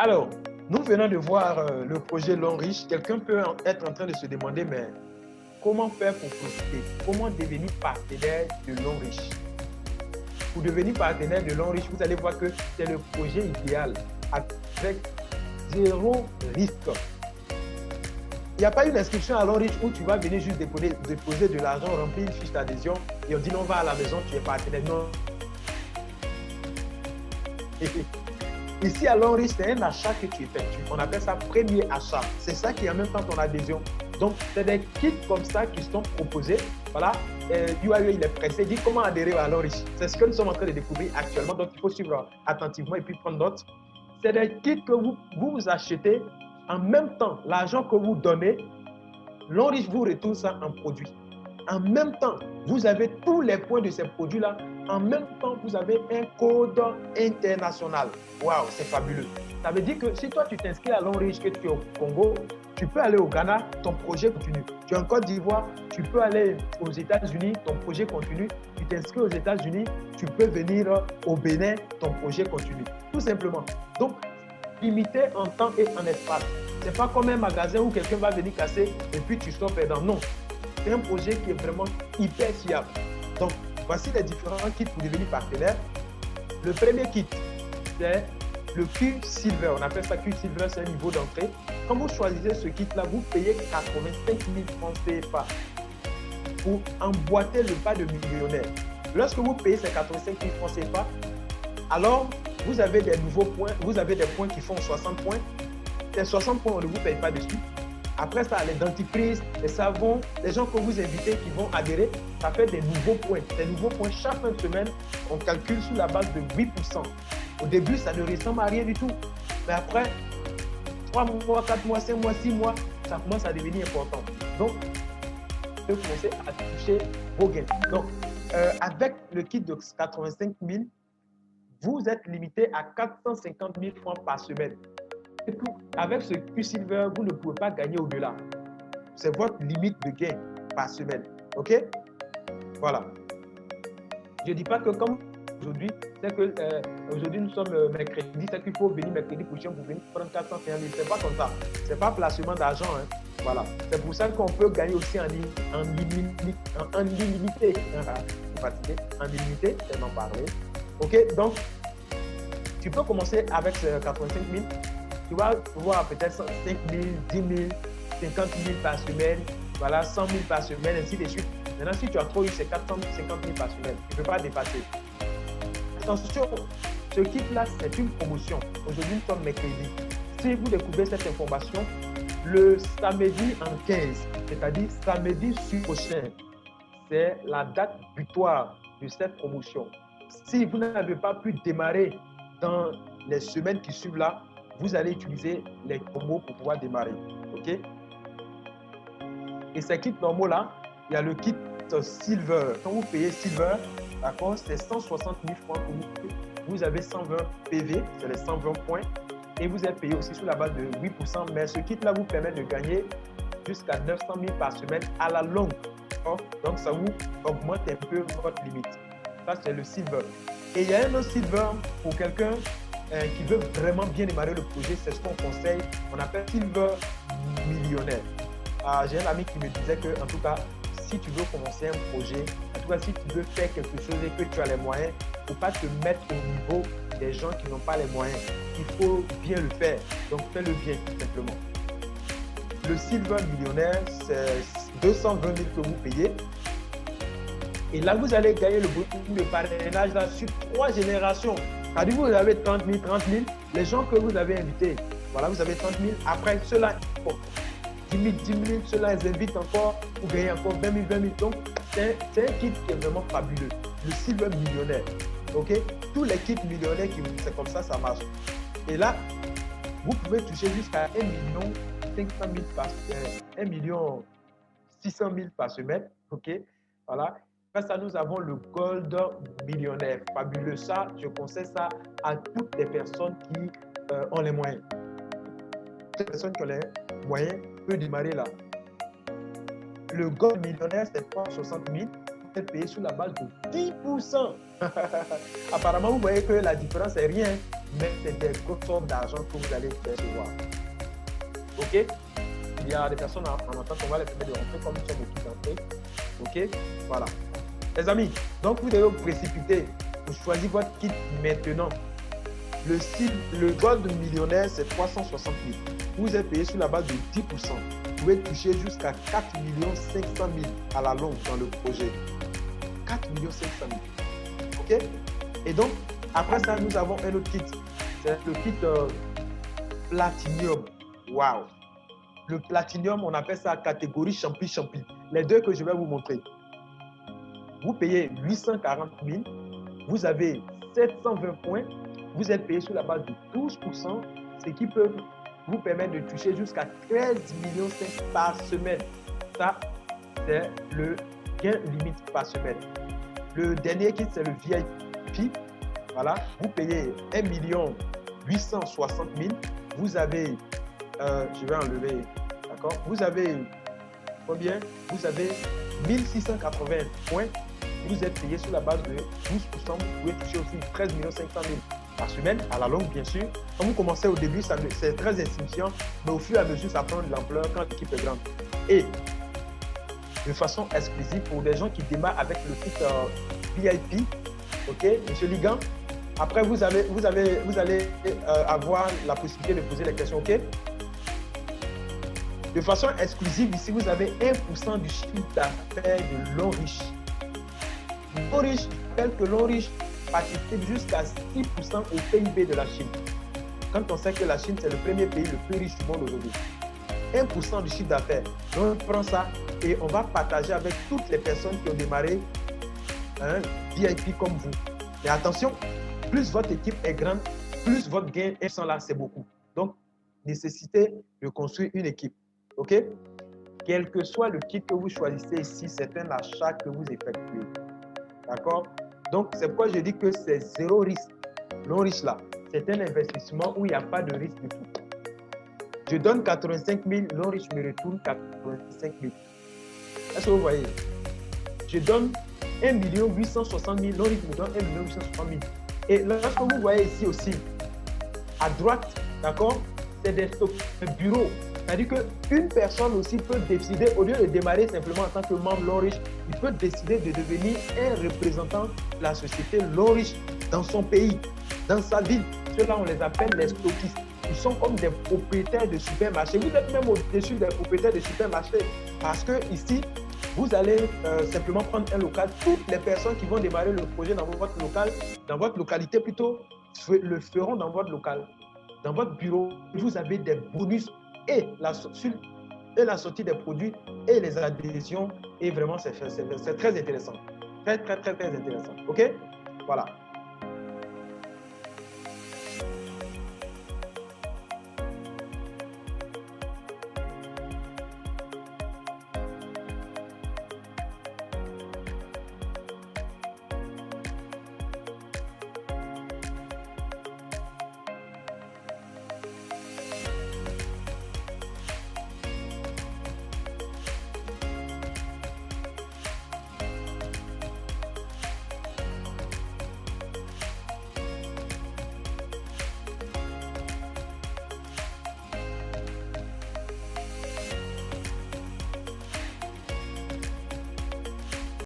Alors, nous venons de voir le projet Long Riche. Quelqu'un peut être en train de se demander, mais comment faire pour profiter? Comment devenir partenaire de Long Riche? Pour devenir partenaire de Long Riche, vous allez voir que c'est le projet idéal avec zéro risque. Il n'y a pas une inscription à Long Riche où tu vas venir juste déposer de l'argent, remplir une fiche d'adhésion et on dit non, va à la maison, tu es partenaire. Non. Ici à Long Riche, c'est un achat que tu effectues. On appelle ça premier achat. C'est ça qui est en même temps ton adhésion. Donc, c'est des kits comme ça qui sont proposés. Voilà. UAE, il est pressé. Il dit comment adhérer à Long Riche. C'est ce que nous sommes en train de découvrir actuellement. Donc, il faut suivre attentivement et puis prendre note. C'est des kits que vous achetez en même temps. L'argent que vous donnez, Long Riche vous retourne ça en produit. En même temps, vous avez tous les points de ces produits-là. En même temps, vous avez un code international. Waouh, c'est fabuleux. Ça veut dire que si toi, tu t'inscris à Long Riche, que tu es au Congo, tu peux aller au Ghana, ton projet continue. Tu es en Côte d'Ivoire, tu peux aller aux États-Unis, ton projet continue. Tu t'inscris aux États-Unis, tu peux venir au Bénin, ton projet continue. Tout simplement. Donc, limité en temps et en espace. Ce n'est pas comme un magasin où quelqu'un va venir casser et puis tu sors perdant. Non. C'est un projet qui est vraiment hyper fiable. Donc, voici les différents kits pour devenir partenaire. Le premier kit, c'est le Q-Silver. On appelle ça Q-Silver, c'est un niveau d'entrée. Quand vous choisissez ce kit-là, vous payez 85 000 francs CFA pour emboîter le pas de millionnaire. Lorsque vous payez ces 85 000 francs CFA, alors vous avez des nouveaux points, vous avez des points qui font 60 points. Ces 60 points, on ne vous paye pas dessus. Après ça, les dentifrices, les savons, les gens que vous invitez qui vont adhérer, ça fait des nouveaux points. Ces nouveaux points, chaque fin de semaine, on calcule sur la base de 8%. Au début, ça ne ressemble à rien du tout. Mais après, 3 mois, 4 mois, 5 mois, 6 mois, ça commence à devenir important. Donc, vous pouvez commencer à toucher vos gains. Donc, avec le kit de 85 000, vous êtes limité à 450 000 francs par semaine. Et puis, avec ce Q-Silver, vous ne pouvez pas gagner au-delà. C'est votre limite de gain par semaine. OK? Voilà. Je ne dis pas que comme aujourd'hui, c'est que aujourd'hui nous sommes mercredi, c'est qu'il faut venir mercredi prochain pour venir prendre 450 000. C'est pas comme ça. C'est pas placement d'argent. Hein. Voilà. C'est pour ça qu'on peut gagner aussi en illimité. En illimité, c'est d'en parler. OK? Donc, tu peux commencer avec 85 000. Tu vas voir peut-être 5 000, 10 000, 50 000 par semaine, voilà, 100 000 par semaine, ainsi de suite. Maintenant, si tu as trop eu, c'est 450 000 par semaine. Tu ne peux pas dépasser. Attention, ce kit-là, c'est une promotion. Aujourd'hui, nous sommes mercredi. Si vous découvrez cette information, le samedi en 15, c'est-à-dire samedi prochain, c'est la date butoir de cette promotion. Si vous n'avez pas pu démarrer dans les semaines qui suivent là, vous allez utiliser les promos pour pouvoir démarrer. OK? Et ces kits normaux là, il y a le kit Silver. Quand vous payez Silver, d'accord, c'est 160 000 francs pour vous. Vous avez 120 PV, c'est les 120 points. Et vous êtes payé aussi sur la base de 8%. Mais ce kit là vous permet de gagner jusqu'à 900 000 par semaine à la longue. Donc ça vous augmente un peu votre limite. Ça, c'est le Silver. Et il y a un autre Silver pour quelqu'un qui veut vraiment bien démarrer le projet, c'est ce qu'on conseille, on appelle Silver millionnaire. J'ai un ami qui me disait que, en tout cas, si tu veux commencer un projet, en tout cas, si tu veux faire quelque chose et que tu as les moyens, il ne faut pas te mettre au niveau des gens qui n'ont pas les moyens. Il faut bien le faire. Donc, fais-le bien, tout simplement. Le Silver millionnaire, c'est 220 000 que vous payez. Et là, vous allez gagner le parrainage là, sur 3 générations. C'est-à-dire, vous avez 30 000, les gens que vous avez invités, voilà, vous avez 30 000. Après, ceux-là, 10 000, ceux-là, ils invitent encore, vous gagnez encore 20 000. Donc, c'est un kit qui est vraiment fabuleux. Le Silver millionnaire. OK? Tous les kits millionnaires, c'est comme ça, ça marche. Et là, vous pouvez toucher jusqu'à 1 600 000 par semaine. OK? Voilà. Après ça, nous avons le Gold millionnaire. Fabuleux. Ça, je conseille ça à toutes les personnes qui ont les moyens. Toutes les personnes qui ont les moyens peuvent démarrer là. Le Gold millionnaire, c'est 360 000. Vous êtes payé sur la base de 10%. Apparemment, vous voyez que la différence est rien. mais c'est des grosses sommes d'argent que vous allez recevoir. OK? Il y a des personnes en attente, on va les permettre de rentrer comme nous sommes tous d'entrée. OK? Voilà. Les amis, donc vous devez vous précipiter pour choisir votre kit maintenant. Le gold millionnaire, c'est 360 000. Vous êtes payé sur la base de 10%. Vous pouvez toucher jusqu'à 4 500 000 à la longue dans le projet. 4 500 000. OK? Et donc, après ça, nous avons un autre kit. C'est le kit Platinum. Wow! Le Platinum, on appelle ça catégorie champi-champi. Les deux que je vais vous montrer. Vous payez 840 000. Vous avez 720 points. Vous êtes payé sur la base de 12%, ce qui peut vous permettre de toucher jusqu'à 13 millions par semaine. Ça, c'est le gain limite par semaine. Le dernier kit, c'est le VIP. Voilà, vous payez 1 860 000. Vous avez, je vais enlever, d'accord? Vous avez combien? Vous avez 1680 points. Vous êtes payé sur la base de 12%. Vous pouvez toucher aussi 13 500 000 par semaine, à la longue, bien sûr. Quand vous commencez au début, c'est très insignifiant, mais au fur et à mesure, ça prend de l'ampleur quand l'équipe est grande. Et de façon exclusive, pour des gens qui démarrent avec le kit VIP, OK, M. Ligan, après, vous allez avoir la possibilité de poser les questions, OK? De façon exclusive, ici, vous avez 1% du chiffre d'affaires de Lonrich. Lonrich, tel que Lonrich participe jusqu'à 6% au PIB de la Chine. Quand on sait que la Chine, c'est le premier pays le plus riche du monde aujourd'hui. 1% du chiffre d'affaires. On prend ça et on va partager avec toutes les personnes qui ont démarré un VIP comme vous. Et attention, plus votre équipe est grande, plus votre gain est là, c'est beaucoup. Donc, nécessitez de construire une équipe. OK? Quel que soit le kit que vous choisissez ici, c'est un achat que vous effectuez. D'accord? Donc, c'est pourquoi je dis que c'est zéro risque. Lonrich là, c'est un investissement où il n'y a pas de risque du tout. Je donne 85 000, Lonrich me retourne 85 000. Est-ce que vous voyez? Je donne 1 860 000, Lonrich me donne 1 860 000. Et lorsque vous voyez ici aussi, à droite, d'accord, c'est des bureaux. C'est-à-dire qu'une personne aussi peut décider, au lieu de démarrer simplement en tant que membre Lonrich, il peut décider de devenir un représentant de la société Lonrich dans son pays, dans sa ville. Ceux-là, on les appelle les stockistes. Ils sont comme des propriétaires de supermarchés. Vous êtes même au-dessus des propriétaires de supermarchés. Parce que ici, vous allez simplement prendre un local. Toutes les personnes qui vont démarrer le projet dans votre local, dans votre localité plutôt, le feront dans votre local. Dans votre bureau, vous avez des bonus et la sortie des produits et les adhésions. Et vraiment, c'est très intéressant. Très intéressant. OK? Voilà.